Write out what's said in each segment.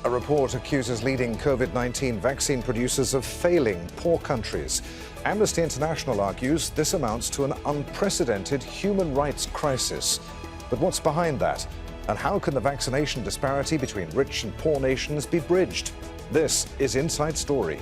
A report accuses leading Covid-19 vaccine producers of failing poor countries. Amnesty International argues this amounts to an unprecedented human rights crisis. But what's behind that? And how can the vaccination disparity between rich and poor nations be bridged? This is Inside Story.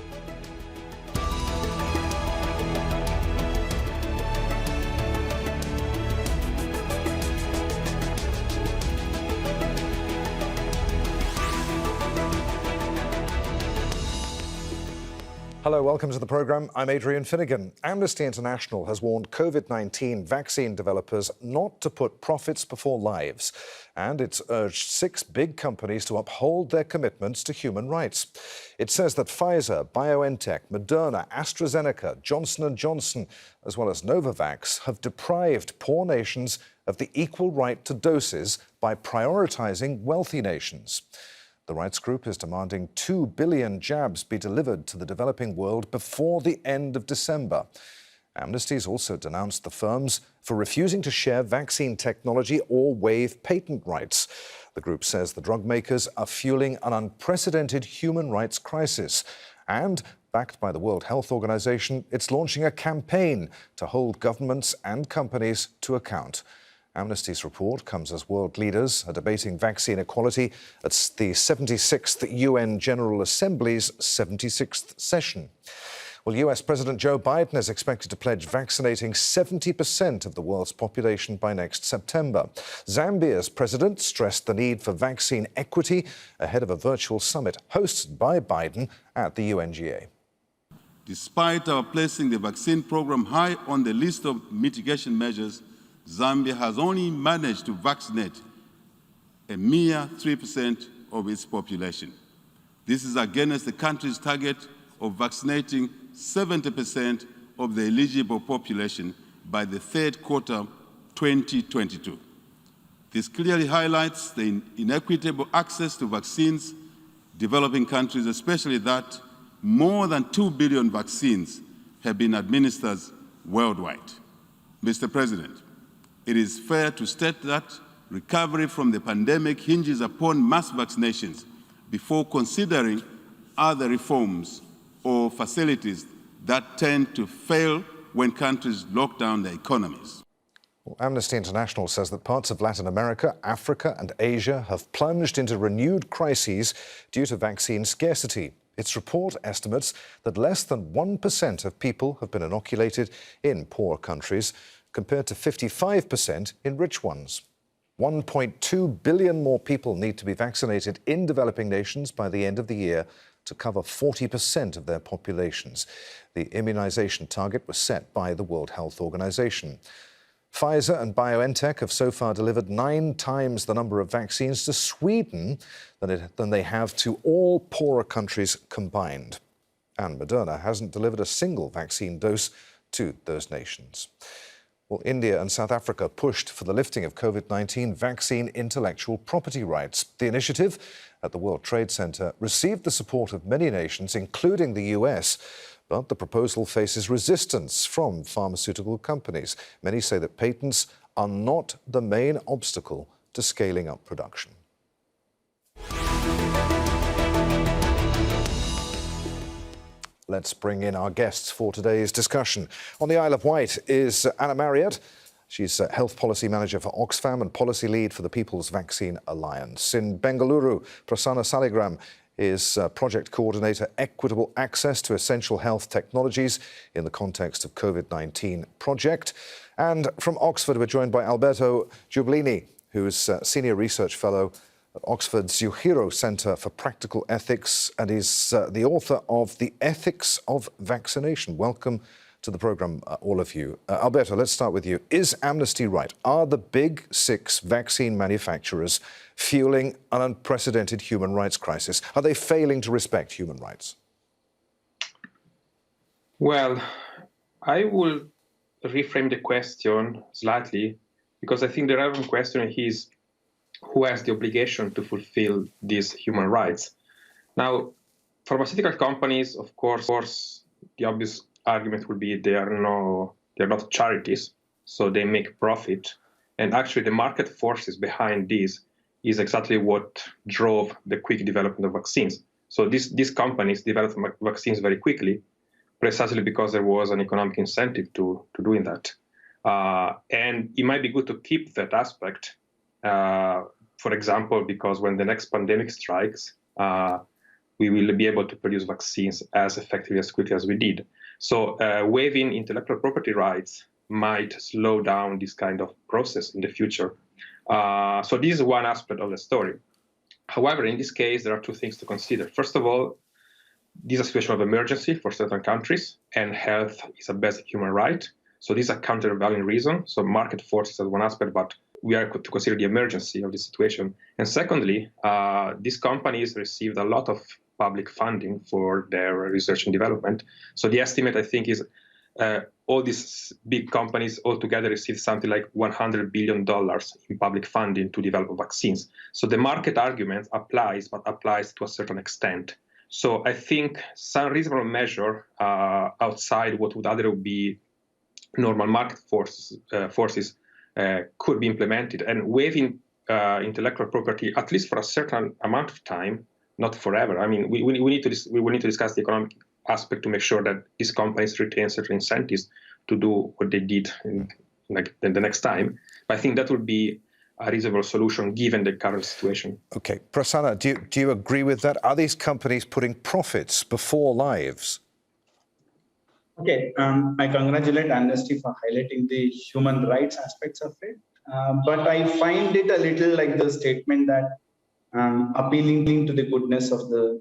Hello, welcome to the programme. I'm Adrian Finighan. Amnesty International has warned Covid-19 vaccine developers not to put profits before lives, and it's urged 6 big companies to uphold their commitments to human rights. It says that Pfizer, Biontech, Moderna, Astrazeneca, Johnson and Johnson, as well as Novavax, have deprived poor nations of the equal right to doses by prioritising wealthy nations. The rights group is demanding 2 billion jabs be delivered to the developing world before the end of December. Amnesty has also denounced the firms for refusing to share vaccine technology or waive patent rights. The group says the drug makers are fueling an unprecedented human rights crisis. And, backed by the World Health Organization, it's launching a campaign to hold governments and companies to account. Amnesty's report comes as world leaders are debating vaccine equality at the 76th UN General Assembly's 76th session. Well, US President Joe Biden is expected to pledge vaccinating 70% of the world's population by next September. Zambia's president stressed the need for vaccine equity ahead of a virtual summit hosted by Biden at the UNGA. Despite our placing the vaccine program high on the list of mitigation measures, Zambia has only managed to vaccinate a mere 3% of its population. This is against the country's target of vaccinating 70% of the eligible population by the third quarter 2022. This clearly highlights the inequitable access to vaccines developing countries, especially that more than 2 billion vaccines have been administered worldwide. Mr. President, it is fair to state that recovery from the pandemic hinges upon mass vaccinations before considering other reforms or facilities that tend to fail when countries lock down their economies. Well, Amnesty International says that parts of Latin America, Africa and Asia have plunged into renewed crises due to vaccine scarcity. Its report estimates that less than 1% of people have been inoculated in poor countries, compared to 55% in rich ones. 1.2 billion more people need to be vaccinated in developing nations by the end of the year to cover 40% of their populations. The immunisation target was set by the World Health Organization. Pfizer and Biontech have so far delivered 9 times the number of vaccines to Sweden than they have to all poorer countries combined. And Moderna hasn't delivered a single vaccine dose to those nations. Well, India and South Africa pushed for the lifting of Covid-19 vaccine intellectual property rights. The initiative at the World Trade Center received the support of many nations, including the US, but the proposal faces resistance from pharmaceutical companies. Many say that patents are not the main obstacle to scaling up production. Let's bring in our guests for today's discussion. On the Isle of Wight is Anna Marriott. She's Health Policy Manager for Oxfam and Policy Lead for the People's Vaccine Alliance. In Bengaluru, Prasanna Saligram is Project Coordinator, Equitable Access to Essential Health Technologies in the context of Covid-19 project. And from Oxford, we're joined by Alberto Giublini, who is Senior Research Fellow at Oxford's Jazeera Centre for Practical Ethics and is the author of The Ethics of Vaccination. Welcome to the programme, all of you. Alberto, let's start with you. Is Amnesty right? Are the big 6 vaccine manufacturers fueling an unprecedented human rights crisis? Are they failing to respect human rights? Well, I will reframe the question slightly, because I think the relevant question is who has the obligation to fulfill these human rights. Now, pharmaceutical companies, of course, the obvious argument would be they're not charities, so they make profit. And actually, the market forces behind this is exactly what drove the quick development of vaccines. So these companies developed vaccines very quickly, precisely because there was an economic incentive to doing that. And it might be good to keep that aspect, for example, because when the next pandemic strikes, we will be able to produce vaccines as effectively as quickly as we did. So waiving intellectual property rights might slow down this kind of process in the future. So this is one aspect of the story. However, in this case, there are two things to consider. First of all, this is a situation of emergency for certain countries, and health is a basic human right. So this is a countervailing reason. So market forces are one aspect, but we are to consider the emergency of the situation. And secondly, these companies received a lot of public funding for their research and development. So the estimate, I think, is all these big companies altogether received something like $100 billion in public funding to develop vaccines. So the market argument applies, but applies to a certain extent. So I think some reasonable measure outside what would otherwise be normal market forces could be implemented. And waiving intellectual property, at least for a certain amount of time, not forever. I mean, we need to discuss the economic aspect to make sure that these companies retain certain incentives to do what they did in the next time. But I think that would be a reasonable solution given the current situation. Okay, Prasanna, do you agree with that? Are these companies putting profits before lives? Okay, I congratulate Amnesty for highlighting the human rights aspects of it. But I find it a little like the statement that appealing to the goodness of the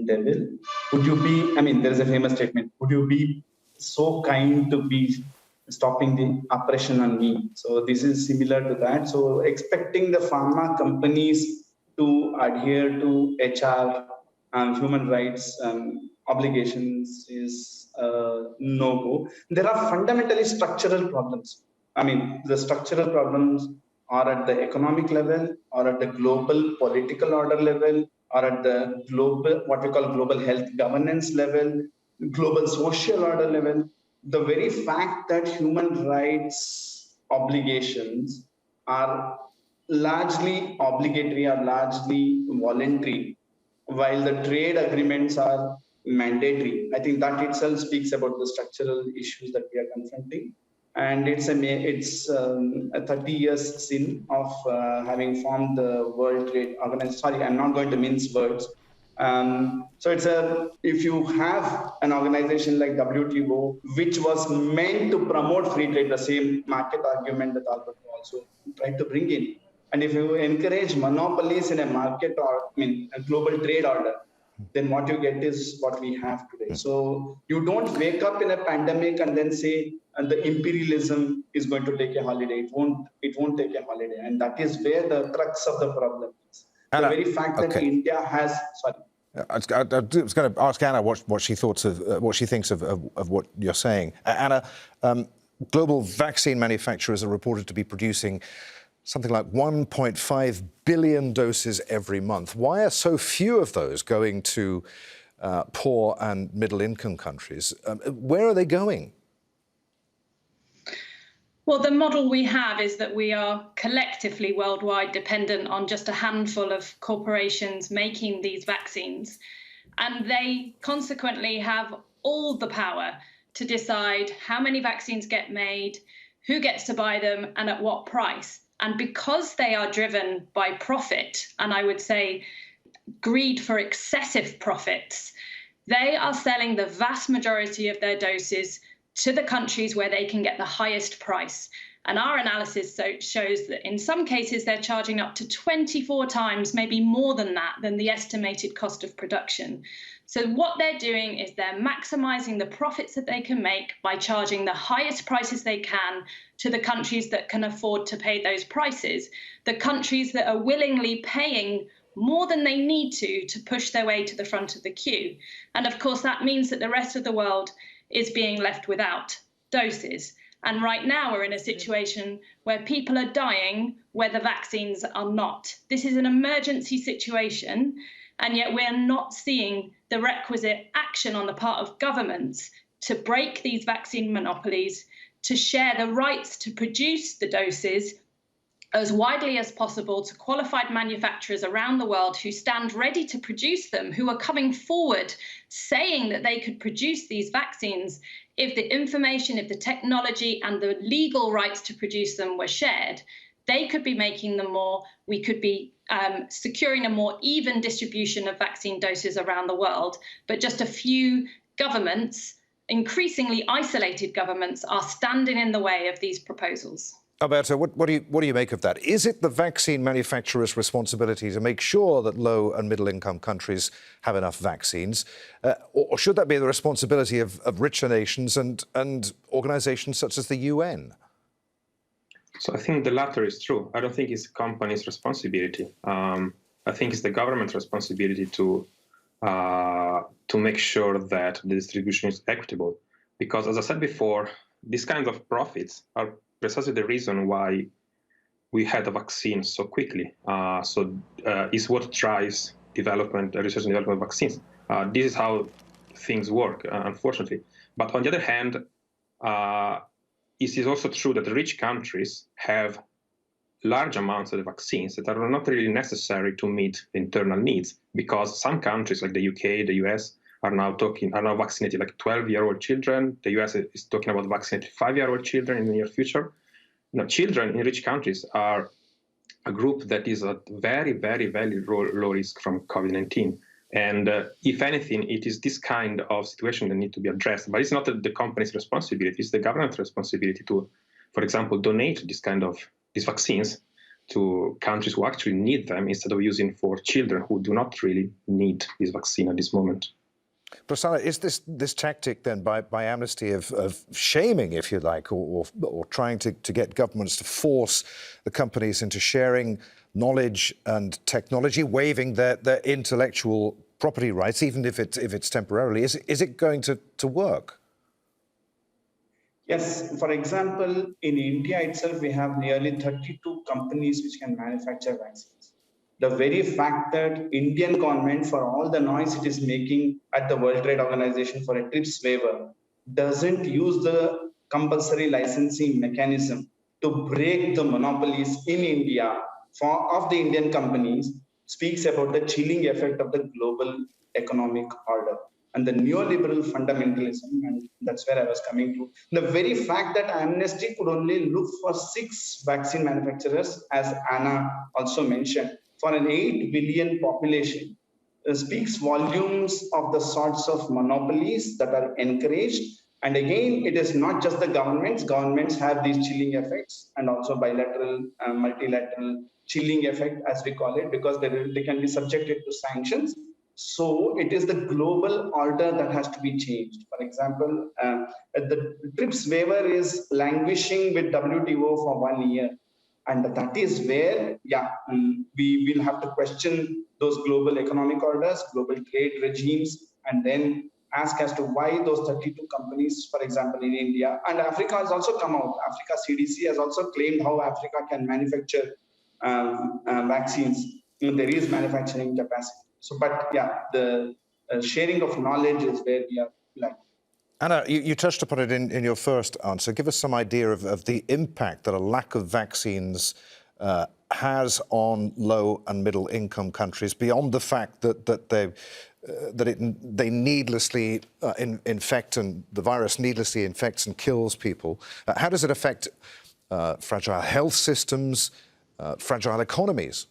devil. Would you be, I mean, there's a famous statement, would you be so kind to be stopping the oppression on me? So this is similar to that. So expecting the pharma companies to adhere to HR and human rights obligations is no-go. There are fundamentally structural problems. I mean, the structural problems are at the economic level, or at the global political order level, or at the global, what we call global health governance level, global social order level. The very fact that human rights obligations are largely obligatory or largely voluntary, while the trade agreements are mandatory, I think that itself speaks about the structural issues that we are confronting. And it's a 30 years sin of having formed the World Trade Organization. Sorry, I'm not going to mince words. So if you have an organization like WTO, which was meant to promote free trade, the same market argument that Alberto also tried to bring in. And if you encourage monopolies in a market, or a global trade order, then what you get is what we have today. So you don't wake up in a pandemic and then say, and the imperialism is going to take a holiday. It won't take a holiday. And that is where the crux of the problem is. Anna, the very fact that India has, sorry. I was going to ask Anna what she thinks of what you're saying. Anna, global vaccine manufacturers are reported to be producing something like 1.5 billion doses every month. Why are so few of those going to poor and middle-income countries? Where are they going? Well, the model we have is that we are collectively worldwide dependent on just a handful of corporations making these vaccines. And they consequently have all the power to decide how many vaccines get made, who gets to buy them, and at what price. And because they are driven by profit, and I would say greed for excessive profits, they are selling the vast majority of their doses to the countries where they can get the highest price. And our analysis shows that in some cases, they're charging up to 24 times, maybe more than that, than the estimated cost of production. So what they're doing is they're maximizing the profits that they can make by charging the highest prices they can to the countries that can afford to pay those prices, the countries that are willingly paying more than they need to push their way to the front of the queue. And of course, that means that the rest of the world is being left without doses. And right now we're in a situation where people are dying where the vaccines are not. This is an emergency situation, and yet we're not seeing the requisite action on the part of governments to break these vaccine monopolies, to share the rights to produce the doses, as widely as possible to qualified manufacturers around the world who stand ready to produce them, who are coming forward saying that they could produce these vaccines if the information, if the technology and the legal rights to produce them were shared. They could be making them more. We could be securing a more even distribution of vaccine doses around the world. But just a few governments, increasingly isolated governments, are standing in the way of these proposals. Alberto, what do you make of that? Is it the vaccine manufacturers' responsibility to make sure that low and middle income countries have enough vaccines? Or should that be the responsibility of richer nations and organizations such as the UN? So I think the latter is true. I don't think it's the company's responsibility. I think it's the government's responsibility to make sure that the distribution is equitable. Because as I said before, these kinds of profits are precisely the reason why we had a vaccine so quickly. It's what drives development, research and development of vaccines. This is how things work, unfortunately. But on the other hand, it is also true that the rich countries have large amounts of the vaccines that are not really necessary to meet internal needs, because some countries like the UK, the US, are now vaccinating like 12-year-old children. The US is talking about vaccinating 5-year-old children in the near future. Now, children in rich countries are a group that is at very, very, very low risk from COVID-19. And if anything, it is this kind of situation that need to be addressed. But it's not the company's responsibility; it's the government's responsibility to, for example, donate these vaccines to countries who actually need them, instead of using for children who do not really need this vaccine at this moment. Prasanna, is this tactic then by Amnesty of shaming, if you like, or trying to get governments to force the companies into sharing knowledge and technology, waiving their intellectual property rights, even if it's temporarily, is it going to work? Yes. For example, in India itself, we have nearly 32 companies which can manufacture vaccines. The very fact that Indian government, for all the noise it is making at the World Trade Organization for a TRIPS waiver, doesn't use the compulsory licensing mechanism to break the monopolies in India of the Indian companies, speaks about the chilling effect of the global economic order and the neoliberal fundamentalism, and that's where I was coming to. The very fact that Amnesty could only look for 6 vaccine manufacturers, as Anna also mentioned, for an 8 billion population, speaks volumes of the sorts of monopolies that are encouraged. And again, it is not just the governments. Governments have these chilling effects, and also bilateral, multilateral chilling effect, as we call it, because they can be subjected to sanctions. So it is the global order that has to be changed. For example, the TRIPS waiver is languishing with WTO for 1 year. And that is where, we will have to question those global economic orders, global trade regimes, and then ask as to why those 32 companies, for example, in India, and Africa has also come out. Africa CDC has also claimed how Africa can manufacture vaccines. There is manufacturing capacity. So, but the sharing of knowledge is where we are lacking. Anna, you touched upon it in your first answer. Give us some idea of the impact that a lack of vaccines has on low and middle income countries, beyond the fact that they needlessly infect, and the virus needlessly infects and kills people. How does it affect fragile health systems, fragile economies?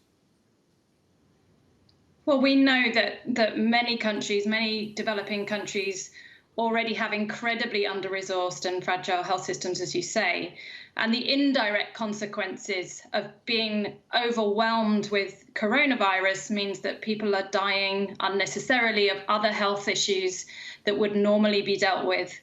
Well, we know that many countries, many developing countries, already have incredibly under-resourced and fragile health systems, as you say. And the indirect consequences of being overwhelmed with coronavirus means that people are dying unnecessarily of other health issues that would normally be dealt with.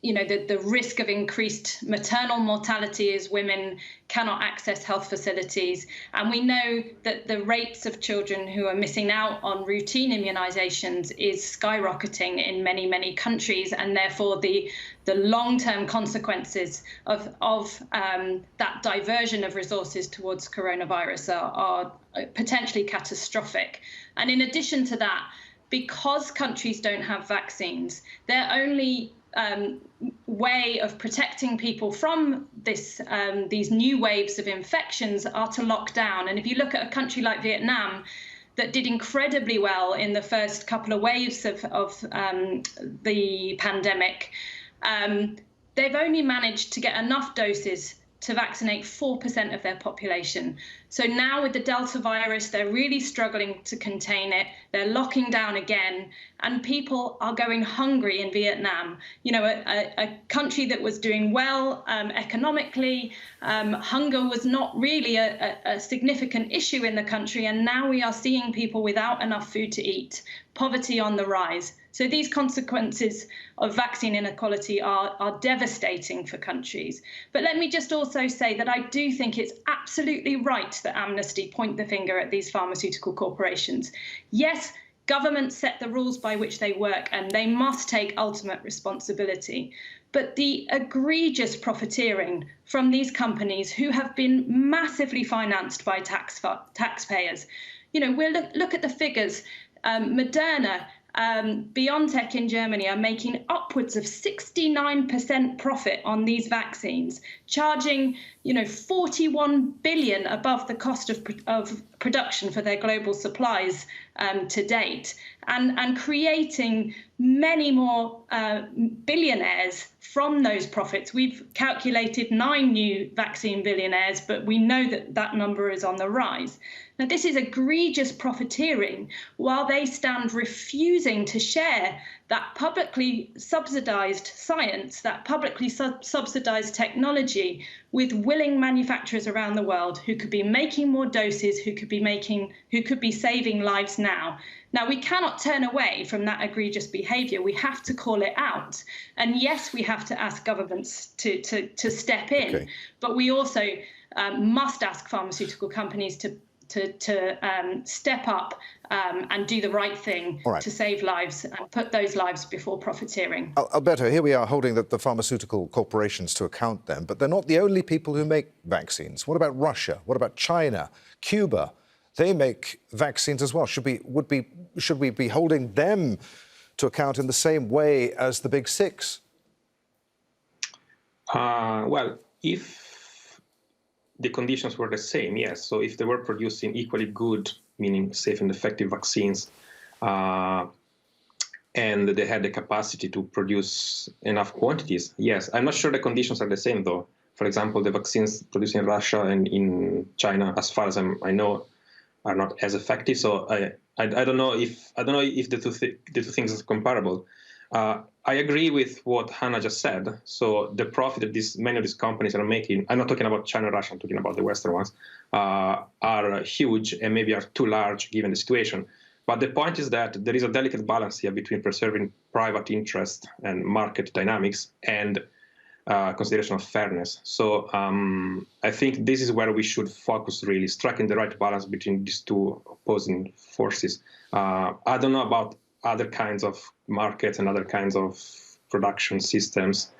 The risk of increased maternal mortality as women cannot access health facilities. And we know that the rates of children who are missing out on routine immunizations is skyrocketing in many, many countries. And therefore, the long-term consequences of that diversion of resources towards coronavirus are potentially catastrophic. And in addition to that, because countries don't have vaccines, their only way of protecting people from this, these new waves of infections are to lock down. And if you look at a country like Vietnam, that did incredibly well in the first couple of waves of the pandemic, they've only managed to get enough doses to vaccinate 4% of their population. So now with the Delta virus, they're really struggling to contain it. They're locking down again, and people are going hungry in Vietnam. You know, a country that was doing well economically, hunger was not really a significant issue in the country, and now we are seeing people without enough food to eat, poverty on the rise. So these consequences of vaccine inequality are devastating for countries. But let me just also say that I do think it's absolutely right that Amnesty point the finger at these pharmaceutical corporations. Yes, governments set the rules by which they work, and they must take ultimate responsibility. But the egregious profiteering from these companies who have been massively financed by taxpayers. You know, we'll look at the figures. Moderna, Biontech in Germany are making upwards of 69% profit on these vaccines, charging, you know, 41 billion above the cost of production for their global supplies to date, and creating many more billionaires from those profits. We've calculated 9 new vaccine billionaires, but we know that that number is on the rise. Now, this is egregious profiteering while they stand refusing to share that publicly subsidized science, that publicly subsidized technology with willing manufacturers around the world who could be making more doses, who could be saving lives now. Now, we cannot turn away from that egregious behavior. We have to call it out. And yes, we have to ask governments to step in, okay. But we also must ask pharmaceutical companies to step up and do the right thing to save lives and put those lives before profiteering. Alberto, here we are holding the pharmaceutical corporations to account then, but they're not the only people who make vaccines. What about Russia? What about China? Cuba? They make vaccines as well. Should we be holding them to account in the same way as the big six? Well, if the conditions were the same, yes. So if they were producing equally good, meaning safe and effective vaccines, and they had the capacity to produce enough quantities, yes. I'm not sure the conditions are the same, though. For example, the vaccines produced in Russia and in China, as far as I know, are not as effective. So I don't know if the two things are comparable. I agree with what Hannah just said. So the profit that many of these companies are making, I'm not talking about China, Russia, I'm talking about the Western ones, are huge and maybe are too large given the situation. But the point is that there is a delicate balance here between preserving private interest and market dynamics and consideration of fairness. So I think this is where we should focus, really, striking the right balance between these two opposing forces. I don't know about other kinds of markets and other kinds of production systems,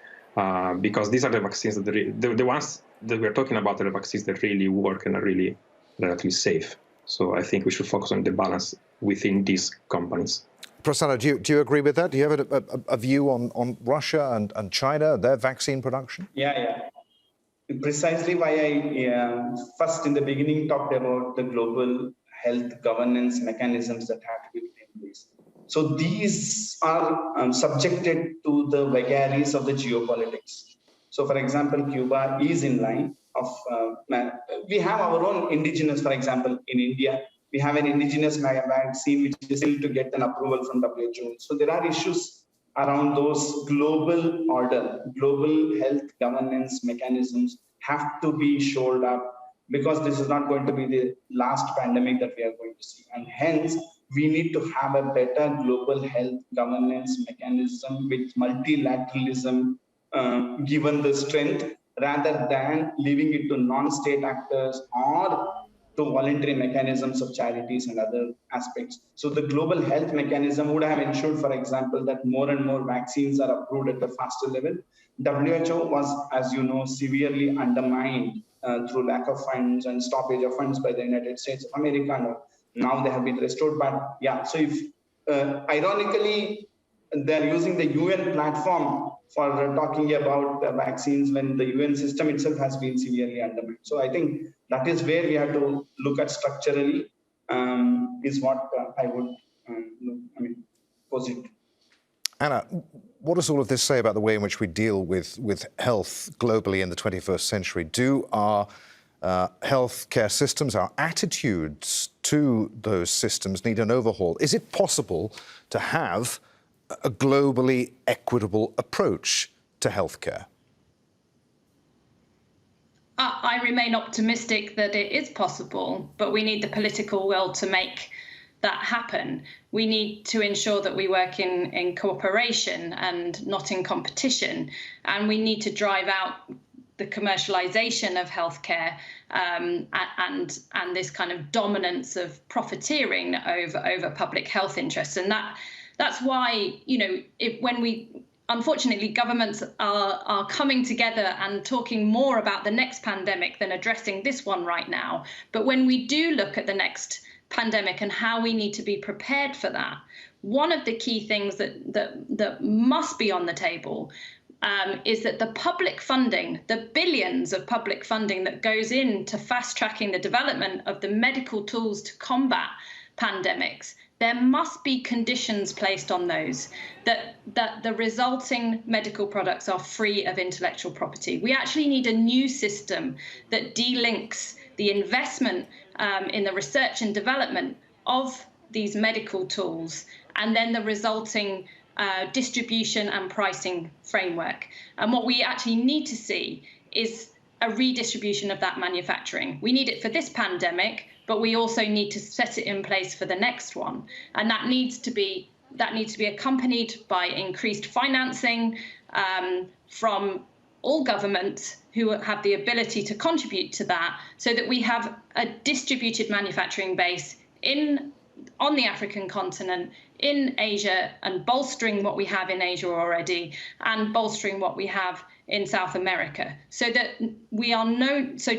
because these are the vaccines that the ones that we're talking about are the vaccines that really work and are really relatively safe. So I think we should focus on the balance within these companies. Prasanna, do you agree with that? Do you have a view on Russia and China, their vaccine production? Yeah. Precisely why I first in the beginning talked about the global health governance mechanisms that have to be put in place. So these are subjected to the vagaries of the geopolitics. So, for example, Cuba is in line of, we have our own indigenous, for example, in India, we have an indigenous vaccine which is still to get an approval from WHO. So there are issues around those global order, global health governance mechanisms have to be shored up, because this is not going to be the last pandemic that we are going to see. And hence, we need to have a better global health governance mechanism with multilateralism given the strength, rather than leaving it to non-state actors or to voluntary mechanisms of charities and other aspects. So the global health mechanism would have ensured, for example, that more and more vaccines are approved at a faster level. WHO was, as you know, severely undermined through lack of funds and stoppage of funds by the United States of America. Now they have been restored. But yeah, so if ironically, they're using the UN platform for talking about the vaccines when the UN system itself has been severely undermined. So I think that is where we have to look at structurally, is what I would posit. Anna, what does all of this say about the way in which we deal with health globally in the 21st century? Do our healthcare systems, our attitudes to those systems need an overhaul? Is it possible to have a globally equitable approach to healthcare? I remain optimistic that it is possible, but we need the political will to make that happen. We need to ensure that we work in cooperation and not in competition, and we need to drive out the commercialization of healthcare and this kind of dominance of profiteering over public health interests. And that's why, unfortunately, governments are coming together and talking more about the next pandemic than addressing this one right now. But when we do look at the next pandemic and how we need to be prepared for that, one of the key things that must be on the table is that the public funding, the billions of public funding that goes into fast-tracking the development of the medical tools to combat pandemics, there must be conditions placed on those, that the resulting medical products are free of intellectual property. We actually need a new system that delinks the investment in the research and development of these medical tools and then the resulting distribution and pricing framework. And what we actually need to see is a redistribution of that manufacturing. We need it for this pandemic, but we also need to set it in place for the next one. And that needs to be accompanied by increased financing from all governments who have the ability to contribute to that, so that we have a distributed manufacturing base on the African continent, in Asia, and bolstering what we have in Asia already, and bolstering what we have in South America, so that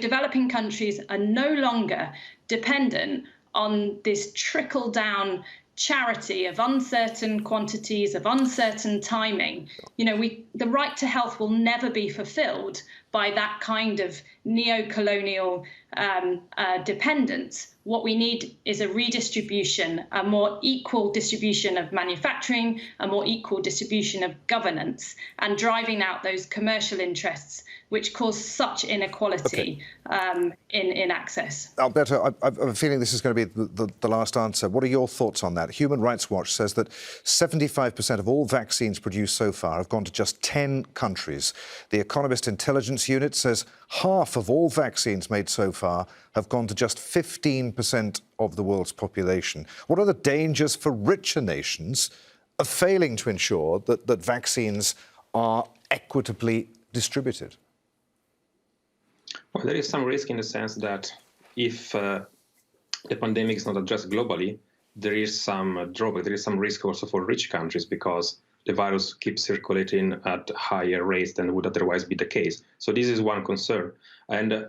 developing countries are no longer dependent on this trickle-down charity of uncertain quantities, of uncertain timing. The right to health will never be fulfilled by that kind of neo-colonial dependence. What we need is a redistribution, a more equal distribution of manufacturing, a more equal distribution of governance, and driving out those commercial interests which cause such inequality in access. Alberto, I have a feeling this is going to be the last answer. What are your thoughts on that? Human Rights Watch says that 75% of all vaccines produced so far have gone to just 10 countries. The Economist Intelligence Unit says half of all vaccines made so far have gone to just 15% of the world's population. What are the dangers for richer nations of failing to ensure that vaccines are equitably distributed? Well, there is some risk in the sense that if the pandemic is not addressed globally, there is some drawback, there is some risk also for rich countries, because the virus keeps circulating at higher rates than would otherwise be the case. So this is one concern. And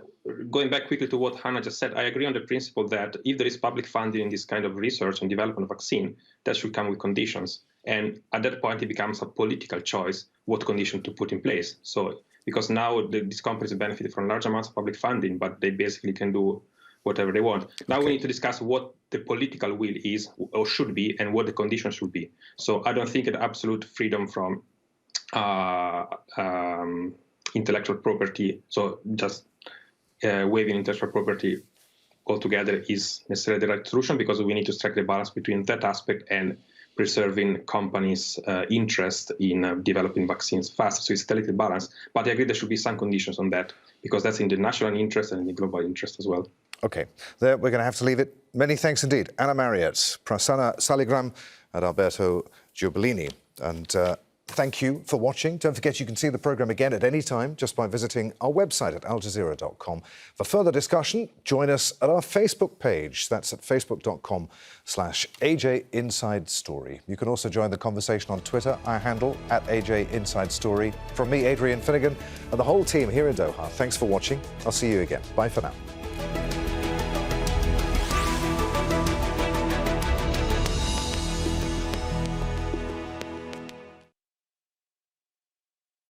going back quickly to what Hannah just said, I agree on the principle that if there is public funding in this kind of research and development of vaccine, that should come with conditions. And at that point, it becomes a political choice what condition to put in place. So because now these companies benefit from large amounts of public funding, but they basically can do whatever they want. Now we need to discuss what the political will is or should be and what the conditions should be. So I don't think an absolute freedom from intellectual property, so just waiving intellectual property altogether is necessarily the right solution, because we need to strike the balance between that aspect and preserving companies' interest in developing vaccines faster. So it's a delicate balance. But I agree there should be some conditions on that, because that's in the national interest and in the global interest as well. OK, there we're going to have to leave it. Many thanks indeed. Anna Marriott, Prasanna Saligram and Alberto Giubellini. And thank you for watching. Don't forget you can see the programme again at any time just by visiting our website at aljazeera.com. For further discussion, join us at our Facebook page. That's at facebook.com/AJ Inside Story. You can also join the conversation on Twitter. Our handle at AJ Inside Story. From me, Adrian Finighan, and the whole team here in Doha, thanks for watching. I'll see you again. Bye for now.